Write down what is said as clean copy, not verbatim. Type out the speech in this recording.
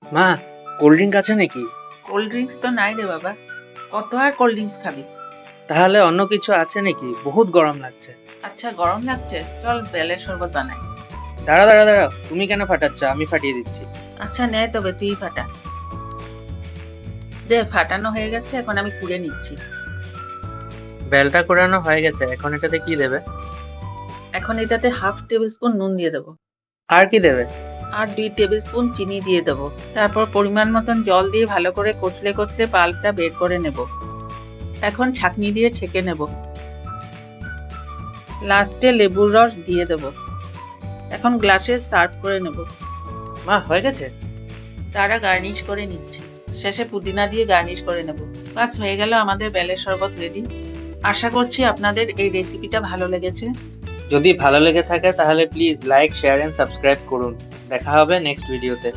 মা, cold drink আছে নাকি? কোল্ড ড্রিঙ্কস তো নাই রে বাবা। কত আর কোল্ড ড্রিঙ্কস খাবি? তাহলে অন্য কিছু আছে নাকি? বহুত গরম লাগছে। আচ্ছা, গরম লাগছে, চল বেলের শরবত বানাই। দাঁড়াও দাঁড়াও দাঁড়াও, তুমি কেন ফাটাচ্ছ? আমি ফাটিয়ে দিচ্ছি। আচ্ছা নে তবে, তুই ফাটা। যে ফাটানো হয়ে গেছে, এখন আমি কুড়ে নিচ্ছি। বেলটা কোরানো হয়ে গেছে, এখন এটাতে কি দেবে? এখন এটাতে হাফ টেবিল স্পুন নুন দিয়ে দেবো। আর কি দেবে? আর 2 টেবিল স্পুন চিনি দিয়ে দেবো। তারপর পরিমাণ মতন জল দিয়ে ভালো করে কষলে কষলে পাল্পটা বের করে নেব। এখন ছাঁকনি দিয়ে ছেঁকে নেব। লাস্টে লেবুর রস দিয়ে দেবো। এখন গ্লাসে সার্ভ করে নেব। মা, হয়ে গেছে? তারা গার্নিশ করে নিচ্ছি। শেষে পুদিনা দিয়ে গার্নিশ করে নেব। বাস, হয়ে গেল আমাদের বেলের শরবত রেডি। আশা করছি আপনাদের এই রেসিপিটা ভালো লেগেছে। যদি ভালো লেগে থাকে তাহলে please like, share and subscribe করুন। দেখা হবে নেক্সট ভিডিওতে।